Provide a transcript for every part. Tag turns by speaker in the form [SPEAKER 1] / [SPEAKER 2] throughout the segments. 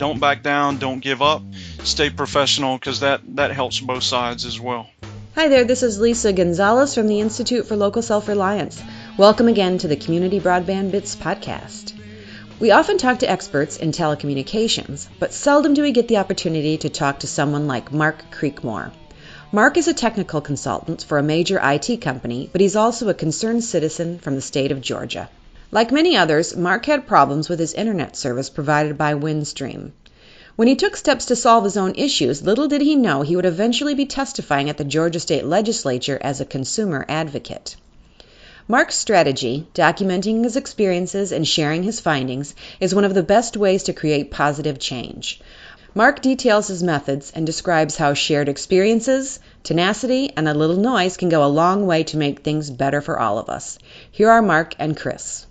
[SPEAKER 1] don't back down, don't give up, stay professional, because that helps both sides as well.
[SPEAKER 2] Hi there, this is Lisa Gonzalez from the Institute for Local Self-Reliance. Welcome again to the Community Broadband Bits podcast. We often talk to experts in telecommunications, but seldom do we get the opportunity to talk to someone like Mark Creekmore. Mark is a technical consultant for a major IT company, but he's also a concerned citizen from the state of Georgia. Like many others, Mark had problems with his internet service provided by Windstream. When he took steps to solve his own issues, little did he know he would eventually be testifying at the Georgia State Legislature as a consumer advocate. Mark's strategy, documenting his experiences and sharing his findings, is one of the best ways to create positive change. Mark details his methods and describes how shared experiences, tenacity, and a little noise can go a long way to make things better for all of us. Here are Mark and Chris.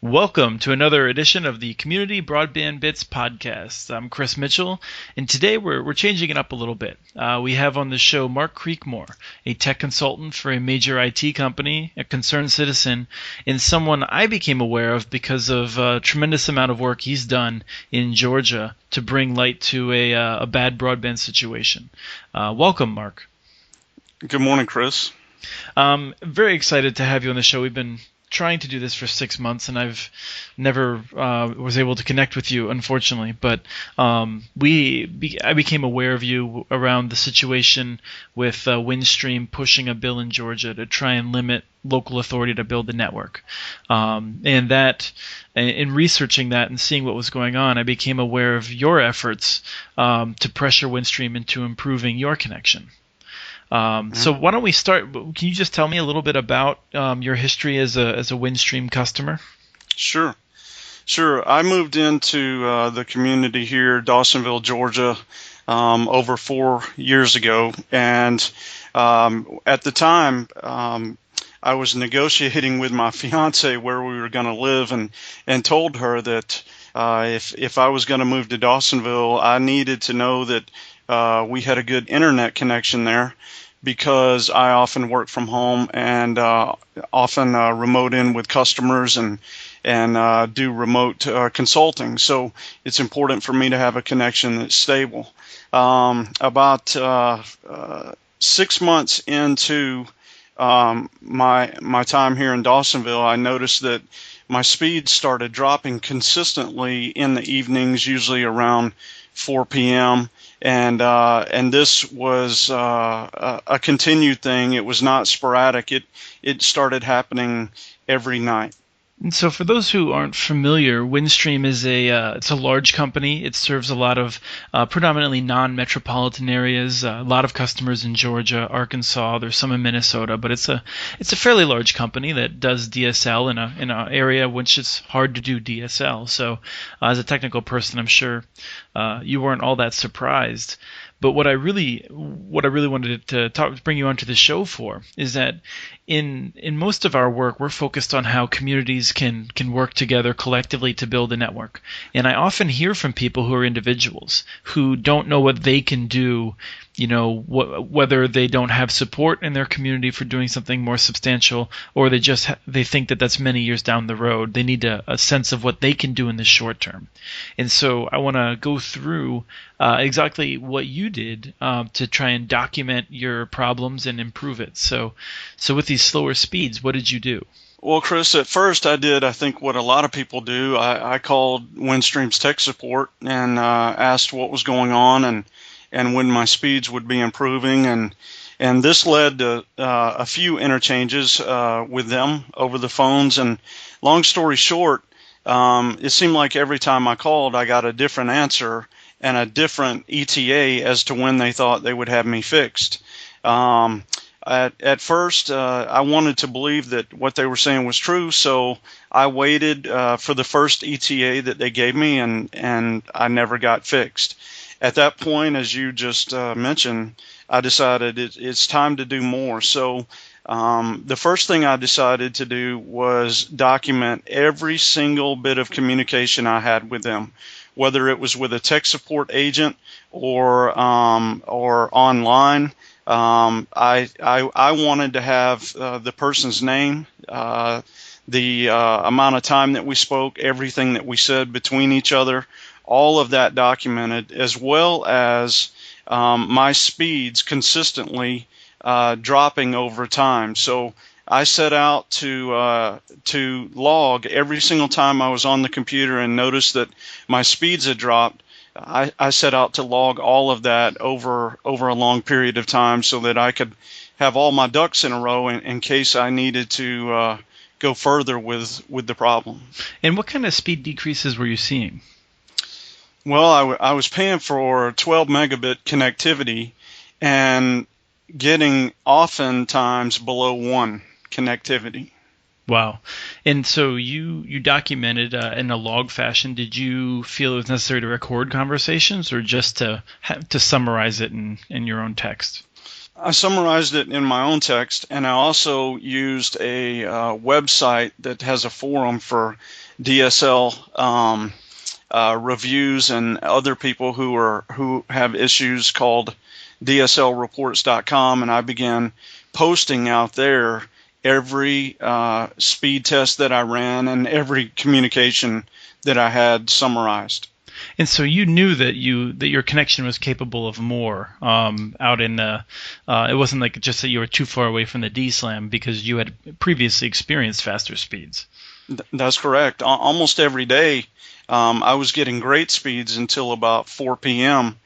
[SPEAKER 3] Welcome to another edition of the Community Broadband Bits podcast. I'm Chris Mitchell, and today we're changing it up a little bit. We have on the show Mark Creekmore, a tech consultant for a major IT company, a concerned citizen, and someone I became aware of because of a tremendous amount of work he's done in Georgia to bring light to a bad broadband situation. Welcome, Mark.
[SPEAKER 1] Good morning, Chris.
[SPEAKER 3] Very excited to have you on the show. We've been trying to do this for 6 months, and I've never was able to connect with you, unfortunately. But I became aware of you around the situation with Windstream pushing a bill in Georgia to try and limit local authority to build the network. And that, in researching that and seeing what was going on, I became aware of your efforts to pressure Windstream into improving your connection. So why don't we start? Can you just tell me a little bit about your history as a Windstream customer?
[SPEAKER 1] Sure. I moved into the community here, Dawsonville, Georgia, over 4 years ago, and at the time, I was negotiating with my fiance where we were going to live, and told her that if I was going to move to Dawsonville, I needed to know that we had a good internet connection there, because I often work from home and often remote in with customers and do remote consulting. So it's important for me to have a connection that's stable. About 6 months into my time here in Dawsonville, I noticed that my speed started dropping consistently in the evenings, usually around 4 p.m. And this was a continued thing. It was not sporadic. It started happening every night.
[SPEAKER 3] And so, for those who aren't familiar, Windstream is it's a large company. It serves a lot of predominantly non-metropolitan areas. A lot of customers in Georgia, Arkansas. There's some in Minnesota, but it's a fairly large company that does DSL in an area which is hard to do DSL. So, as a technical person, I'm sure you weren't all that surprised. But what I really wanted to bring you onto the show for is that in most of our work, we're focused on how communities can work together collectively to build a network. And I often hear from people who are individuals who don't know what they can do, whether they don't have support in their community for doing something more substantial, or they think that that's many years down the road. They need a sense of what they can do in the short term. And so I want to go through exactly what you did to try and document your problems and improve it. So with these slower speeds, what did you do?
[SPEAKER 1] Well, Chris, at first I think what a lot of people do. I called Windstream's tech support and asked what was going on and when my speeds would be improving, and this led to a few interchanges with them over the phones. And long story short, it seemed like every time I called, I got a different answer and a different ETA as to when they thought they would have me fixed. At first, I wanted to believe that what they were saying was true, so I waited for the first ETA that they gave me, and I never got fixed. At that point, as you just mentioned, I decided it's time to do more. So the first thing I decided to do was document every single bit of communication I had with them, whether it was with a tech support agent or online. I wanted to have the person's name, the amount of time that we spoke, everything that we said between each other, all of that documented, as well as my speeds consistently dropping over time. So I set out to log every single time I was on the computer and noticed that my speeds had dropped. I set out to log all of that over a long period of time so that I could have all my ducks in a row in case I needed to go further with the problem.
[SPEAKER 3] And what kind of speed decreases were you seeing?
[SPEAKER 1] Well, I was paying for 12 megabit connectivity and getting oftentimes below 1 connectivity.
[SPEAKER 3] Wow. And so you documented in a log fashion. Did you feel it was necessary to record conversations or just to summarize it in your own text?
[SPEAKER 1] I summarized it in my own text, and I also used a website that has a forum for DSL reviews and other people who have issues called DSLreports.com, and I began posting out there every speed test that I ran and every communication that I had summarized.
[SPEAKER 3] And so you knew that your connection was capable of more out in the. It wasn't like just that you were too far away from the DSLAM because you had previously experienced faster speeds.
[SPEAKER 1] That's correct. Almost every day, I was getting great speeds until about 4 p.m.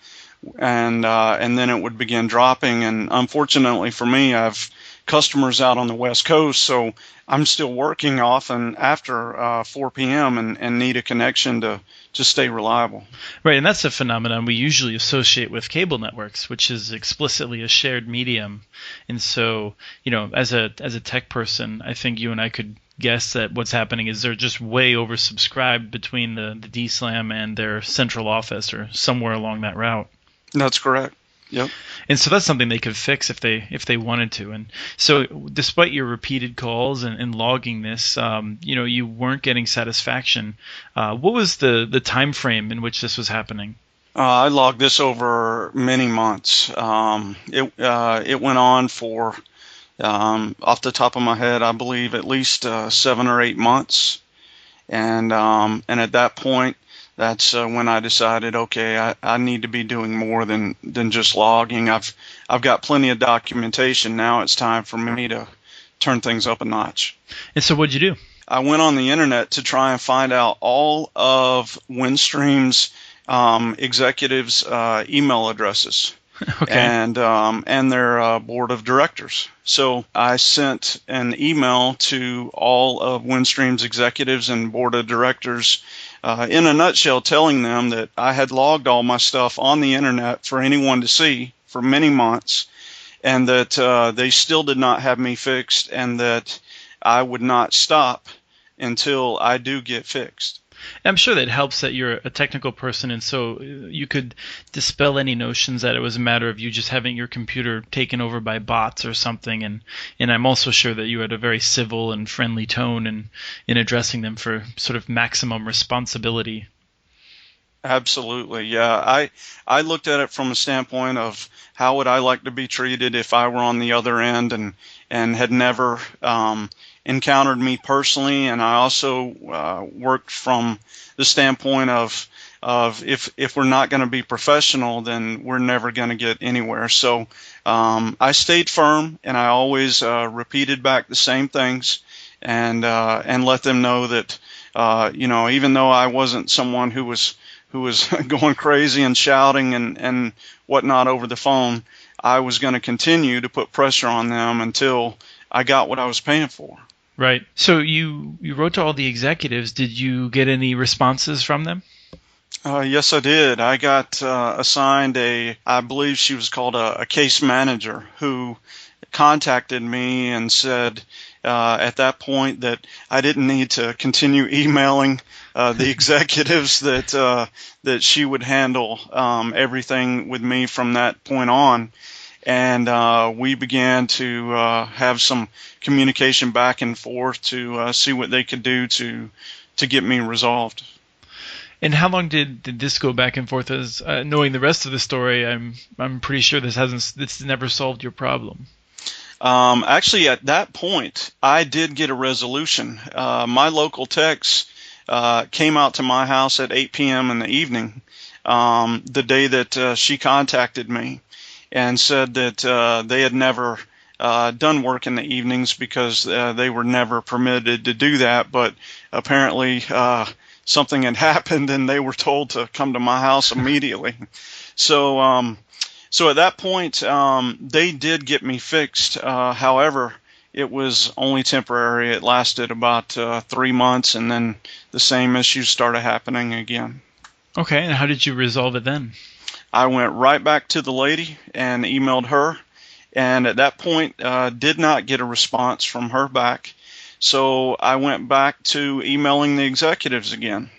[SPEAKER 1] and then it would begin dropping. And unfortunately for me, I have customers out on the West Coast, so I'm still working often after 4 p.m. and need a connection to stay reliable.
[SPEAKER 3] Right, and that's a phenomenon we usually associate with cable networks, which is explicitly a shared medium. And so, as a tech person, I think you and I could guess that what's happening is they're just way oversubscribed between the DSLAM and their central office or somewhere along that route.
[SPEAKER 1] That's correct. Yep.
[SPEAKER 3] And so that's something they could fix if they wanted to. And so despite your repeated calls and logging this, you weren't getting satisfaction. What was the time frame in which this was happening?
[SPEAKER 1] I logged this over many months. It went on for, off the top of my head, I believe at least 7 or 8 months. And at that point, that's when I decided, okay, I need to be doing more than just logging. I've got plenty of documentation. Now it's time for me to turn things up a notch.
[SPEAKER 3] And so what'd you do?
[SPEAKER 1] I went on the internet to try and find out all of Windstream's executives' email addresses.
[SPEAKER 3] Okay.
[SPEAKER 1] And their board of directors. So I sent an email to all of Windstream's executives and board of directors in a nutshell, telling them that I had logged all my stuff on the internet for anyone to see for many months, and that they still did not have me fixed, and that I would not stop until I do get fixed.
[SPEAKER 3] I'm sure that helps that you're a technical person, and so you could dispel any notions that it was a matter of you just having your computer taken over by bots or something. And I'm also sure that you had a very civil and friendly tone in addressing them for sort of maximum responsibility.
[SPEAKER 1] Absolutely, yeah. I looked at it from a standpoint of how would I like to be treated if I were on the other end and had never encountered me personally, and I also worked from the standpoint of if we're not going to be professional, then we're never going to get anywhere. So I stayed firm, and I always repeated back the same things, and let them know that even though I wasn't someone who was going crazy and shouting and whatnot over the phone, I was going to continue to put pressure on them until I got what I was paying for.
[SPEAKER 3] Right. So you wrote to all the executives. Did you get any responses from them?
[SPEAKER 1] Yes, I did. I got assigned I believe she was called a case manager, who contacted me and said at that point that I didn't need to continue emailing the executives, that she would handle everything with me from that point on. And we began to have some communication back and forth to see what they could do to get me resolved.
[SPEAKER 3] And how long did this go back and forth? As knowing the rest of the story, I'm pretty sure this never solved your problem.
[SPEAKER 1] Actually, at that point, I did get a resolution. My local techs came out to my house at 8 p.m. in the evening, the day that she contacted me, and said that they had never done work in the evenings because they were never permitted to do that. But apparently something had happened, and they were told to come to my house immediately. So so at that point, they did get me fixed. However, it was only temporary. It lasted about 3 months, and then the same issues started happening again.
[SPEAKER 3] Okay, and how did you resolve it then?
[SPEAKER 1] I went right back to the lady and emailed her, and at that point did not get a response from her back. So I went back to emailing the executives again,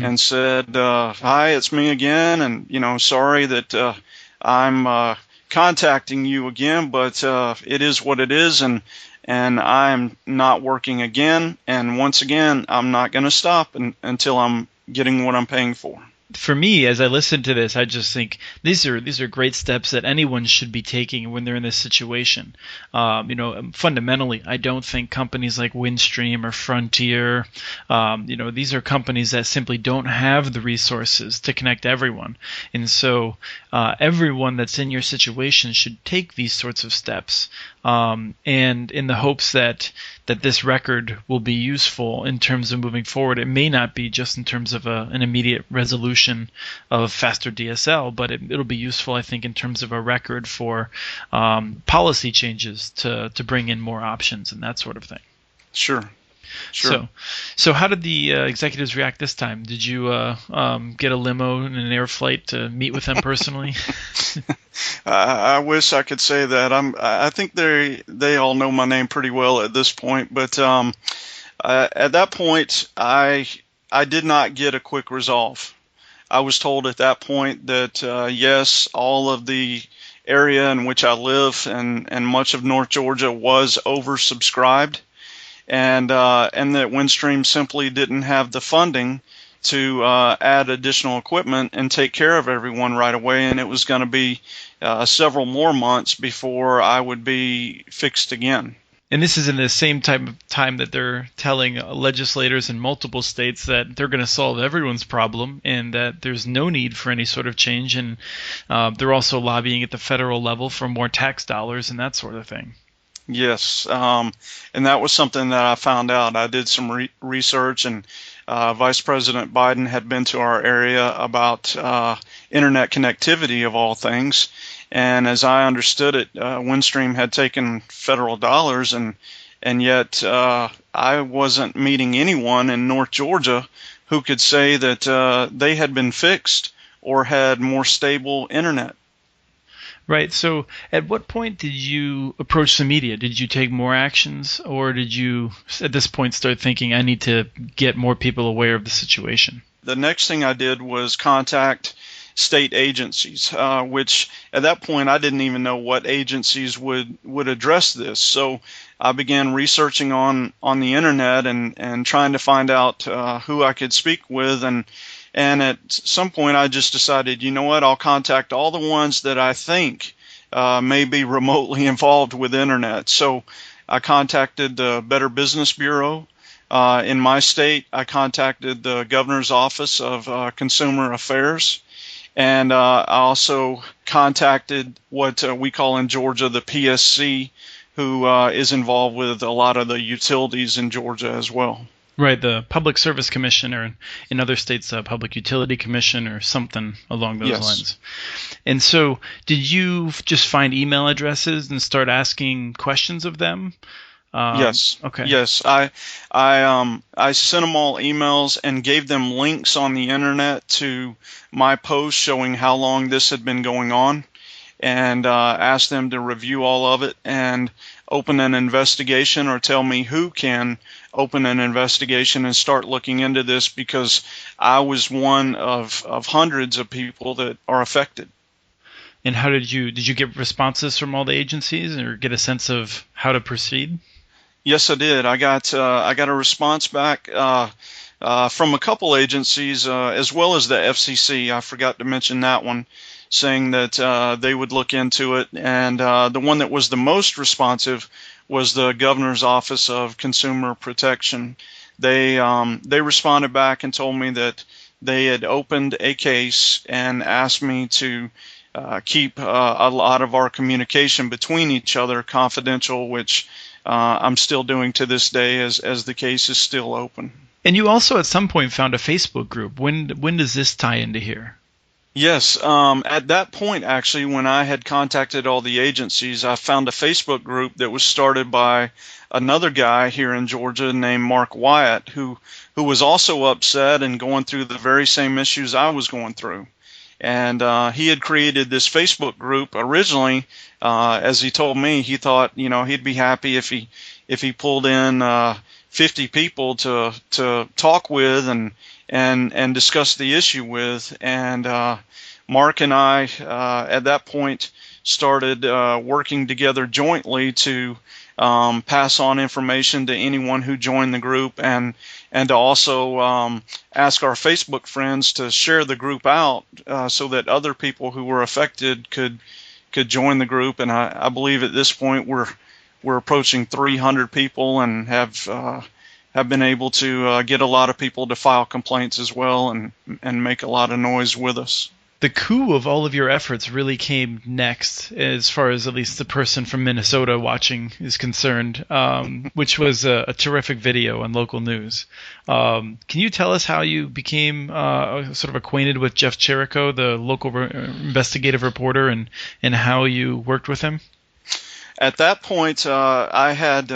[SPEAKER 1] and said, hi, it's me again, and sorry that I'm contacting you again, but it is what it is, and I'm not working again, and once again, I'm not going to stop until I'm getting what I'm paying for.
[SPEAKER 3] For me, as I listen to this, I just think these are great steps that anyone should be taking when they're in this situation. Fundamentally, I don't think companies like Windstream or Frontier, these are companies that simply don't have the resources to connect everyone. And so everyone that's in your situation should take these sorts of steps, and in the hopes that this record will be useful in terms of moving forward. It may not be just in terms of an immediate resolution of faster DSL, but it'll be useful, I think, in terms of a record for policy changes to bring in more options and that sort of thing.
[SPEAKER 1] Sure.
[SPEAKER 3] So how did the executives react this time? Did you get a limo and an air flight to meet with them personally?
[SPEAKER 1] I wish I could say that. I think they all know my name pretty well at this point, but at that point, I did not get a quick resolve. I was told at that point that yes, all of the area in which I live and much of North Georgia was oversubscribed, and that Windstream simply didn't have the funding to add additional equipment and take care of everyone right away, and it was going to be several more months before I would be fixed again.
[SPEAKER 3] And this is in the same type of time that they're telling legislators in multiple states that they're going to solve everyone's problem and that there's no need for any sort of change. And they're also lobbying at the federal level for more tax dollars and that sort of thing.
[SPEAKER 1] Yes, and that was something that I found out. I did some research, and Vice President Biden had been to our area about internet connectivity of all things. And as I understood it, Windstream had taken federal dollars, and yet I wasn't meeting anyone in North Georgia who could say that they had been fixed or had more stable internet.
[SPEAKER 3] Right. So at what point did you approach the media? Did you take more actions, or did you at this point start thinking, I need to get more people aware of the situation? The
[SPEAKER 1] next thing I did was contact state agencies, which at that point I didn't even know what agencies would address this. So I began researching on the internet and trying to find out who I could speak with, and at some point I just decided, you know what, I'll contact all the ones that I think may be remotely involved with internet. So I contacted the Better Business Bureau in my state. I contacted the Governor's Office of Consumer Affairs. And I also contacted what we call in Georgia the PSC, who is involved with a lot of the utilities in Georgia as well. Right, the Public Service Commission, or in other states, the Public Utility Commission, or something along those lines. And so, did you just find email addresses and start asking questions of them? Yes. Okay. Yes, I sent them all emails and gave them links on the internet to my post showing how long this had been going on, and asked them to review all of it and open an investigation, or tell me who can open an investigation and start looking into this, because I was one of hundreds of people that are affected. And how did you get responses from all the agencies, or get a sense of how to proceed? Yes, I did. I got a response back from a couple agencies, as well as the FCC. I forgot to mention that one, saying that they would look into it. And the one that was the most responsive was the Governor's Office of Consumer Protection. they responded back and told me that they had opened a case and asked me to keep a lot of our communication between each other confidential, which I'm still doing to this day as the case is still open.
[SPEAKER 3] And you also at some point found a Facebook group. When does this tie into here?
[SPEAKER 1] Yes, at that point, actually, when I had contacted all the agencies, I found a Facebook group that was started by another guy here in Georgia named Mark Wyatt, who was also upset and going through the very same issues I was going through. And he had created this Facebook group originally. As he told me, he thought, he'd be happy if he pulled in 50 people to talk with and discuss the issue with. And Mark and I, at that point, started working together jointly to pass on information to anyone who joined the group, and to also ask our Facebook friends to share the group out so that other people who were affected could join the group. And I believe at this point we're approaching 300 people and have been able to get a lot of people to file complaints as well and make a lot of noise with us.
[SPEAKER 3] The coup of all of your efforts really came next, as far as at least the person from Minnesota watching is concerned, which was a terrific video on local news. Can you tell us how you became sort of acquainted with Jeff Cherico, the local investigative reporter, and how you worked with him?
[SPEAKER 1] At that point, I had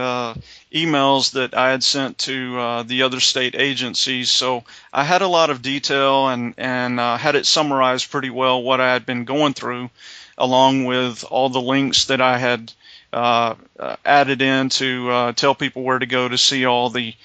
[SPEAKER 1] emails that I had sent to the other state agencies, so I had a lot of detail and had it summarized pretty well what I had been going through, along with all the links that I had added in to tell people where to go to see all the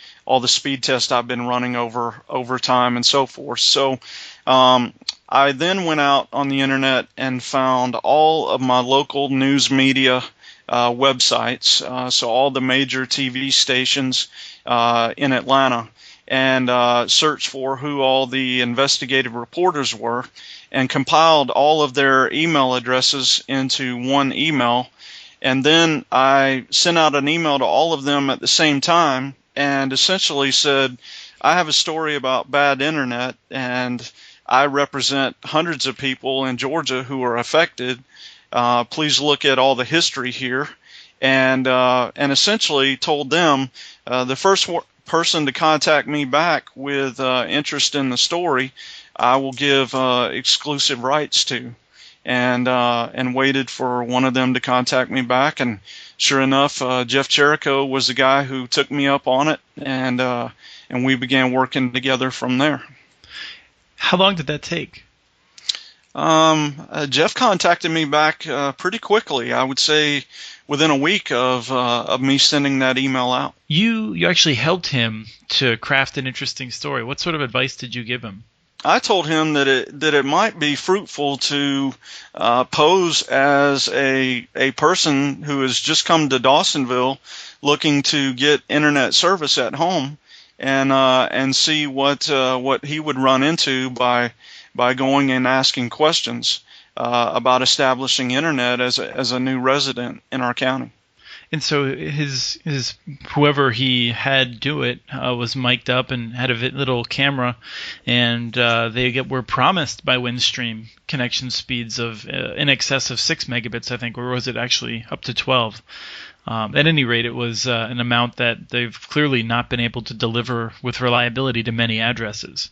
[SPEAKER 1] speed tests I've been running over time and so forth. So I then went out on the internet and found all of my local news media websites, so all the major TV stations in Atlanta, and searched for who all the investigative reporters were, and compiled all of their email addresses into one email. And then I sent out an email to all of them at the same time and essentially said, I have a story about bad internet, and I represent hundreds of people in Georgia who are affected. Please look at all the history here, and essentially told them the first person to contact me back with interest in the story, I will give exclusive rights to, and waited for one of them to contact me back, and sure enough, Jeff Cherico was the guy who took me up on it, and we began working together from there.
[SPEAKER 3] How long did that take?
[SPEAKER 1] Jeff contacted me back pretty quickly. I would say within a week of me sending that email out.
[SPEAKER 3] You actually helped him to craft an interesting story. What sort of advice did you give him?
[SPEAKER 1] I told him that it might be fruitful to pose as a person who has just come to Dawsonville looking to get internet service at home, and see what he would run into by going and asking questions about establishing internet as a new resident in our county.
[SPEAKER 3] And so his whoever he had do it was mic'd up and had a little camera, and they were promised by Windstream connection speeds of in excess of 6 megabits, I think, or was it actually up to 12? At any rate, it was an amount that they've clearly not been able to deliver with reliability to many addresses.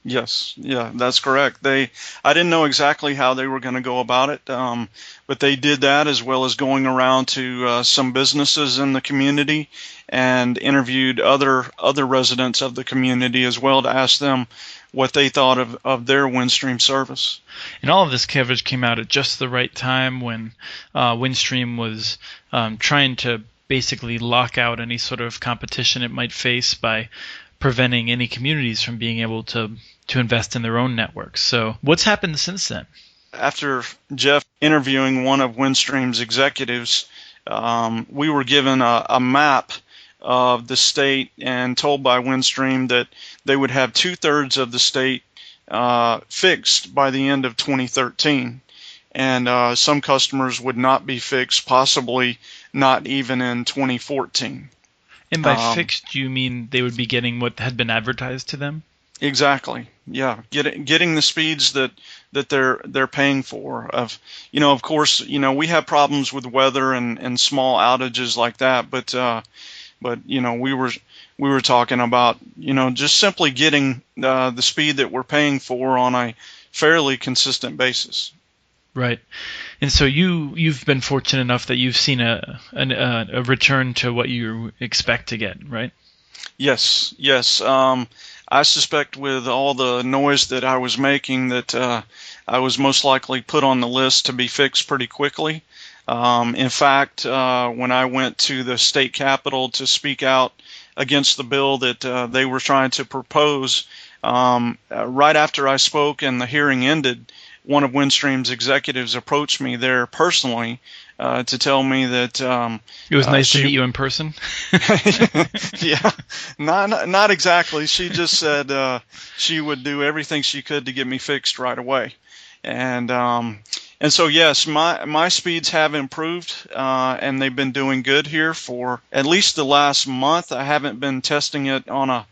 [SPEAKER 1] Yes, yeah, that's correct. I didn't know exactly how they were going to go about it, but they did that, as well as going around to some businesses in the community and interviewed other residents of the community as well to ask them what they thought of their Windstream service.
[SPEAKER 3] And all of this coverage came out at just the right time when Windstream was trying to basically lock out any sort of competition it might face by preventing any communities from being able to invest in their own networks. So what's happened since then?
[SPEAKER 1] After Jeff interviewing one of Windstream's executives, we were given a map of the state and told by Windstream that they would have 2/3 of the state fixed by the end of 2013. And some customers would not be fixed, possibly not even in 2014.
[SPEAKER 3] And by fixed, do you mean they would be getting what had been advertised to them?
[SPEAKER 1] Exactly. Yeah, getting the speeds that they're paying for. Of course, we have problems with weather and small outages like that, but we were talking about just simply getting the speed that we're paying for on a fairly consistent basis.
[SPEAKER 3] Right. And so you've been fortunate enough that you've seen a return to what you expect to get, right?
[SPEAKER 1] Yes. I suspect with all the noise that I was making that I was most likely put on the list to be fixed pretty quickly. In fact, when I went to the state capitol to speak out against the bill that they were trying to propose, right after I spoke and the hearing ended, one of Windstream's executives approached me there personally to tell me that
[SPEAKER 3] it was nice to meet you in person.
[SPEAKER 1] Yeah, not exactly. She just said she would do everything she could to get me fixed right away, and so yes, my speeds have improved, and they've been doing good here for at least the last month. I haven't been testing it on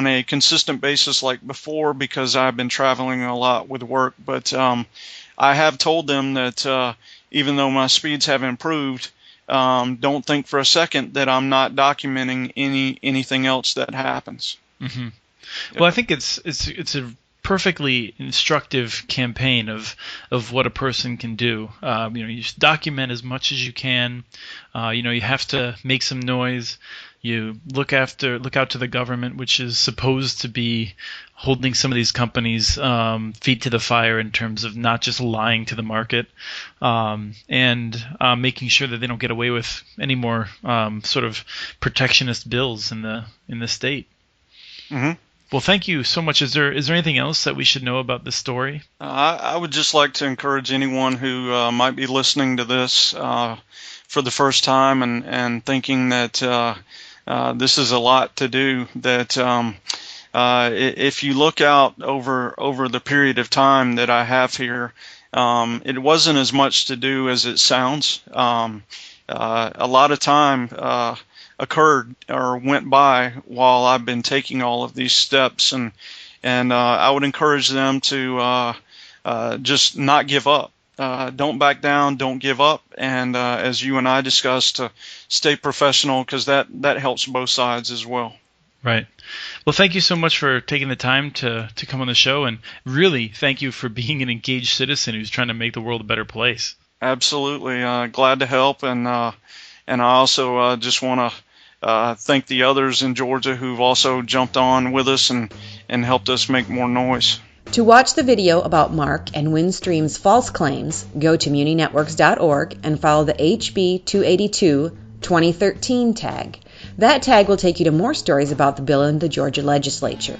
[SPEAKER 1] a consistent basis like before because I've been traveling a lot with work, but I have told them that even though my speeds have improved, don't think for a second that I'm not documenting anything else that happens.
[SPEAKER 3] Mm-hmm. Well, I think it's a perfectly instructive campaign of what a person can do. You just document as much as you can. You have to make some noise. You look out to the government, which is supposed to be holding some of these companies' feet to the fire in terms of not just lying to the market, and making sure that they don't get away with any more sort of protectionist bills in the state.
[SPEAKER 1] Mm-hmm.
[SPEAKER 3] Well, thank you so much. Is there anything else that we should know about this story?
[SPEAKER 1] I would just like to encourage anyone who might be listening to this for the first time and thinking that this is a lot to do, that if you look out over the period of time that I have here, it wasn't as much to do as it sounds. A lot of time occurred or went by while I've been taking all of these steps, and I would encourage them to just not give up. Don't back down, don't give up, and as you and I discussed, to stay professional, because that helps both sides as well.
[SPEAKER 3] Right. Well, thank you so much for taking the time to come on the show, and really thank you for being an engaged citizen who's trying to make the world a better place.
[SPEAKER 1] Absolutely. Glad to help, and I also just want to thank the others in Georgia who've also jumped on with us and helped us make more noise.
[SPEAKER 2] To watch the video about Mark and Windstream's false claims, go to muninetworks.org and follow the HB 282 2013 tag. That tag will take you to more stories about the bill in the Georgia legislature.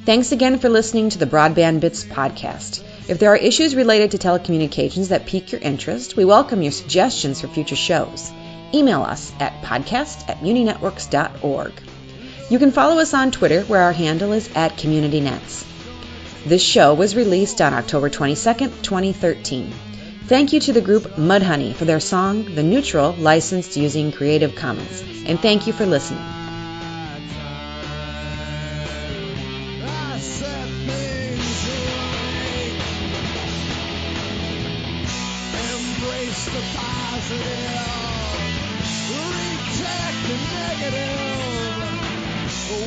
[SPEAKER 2] Thanks again for listening to the Broadband Bits podcast. If there are issues related to telecommunications that pique your interest, we welcome your suggestions for future shows. Email us at podcast@muninetworks.org. You can follow us on Twitter, where our handle is @CommunityNets. This show was released on October 22nd, 2013. Thank you to the group Mudhoney for their song, The Neutral, licensed using Creative Commons. And thank you for listening.
[SPEAKER 4] Embrace the positive, reject the negative.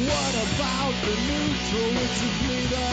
[SPEAKER 4] What about the neutral, which is neither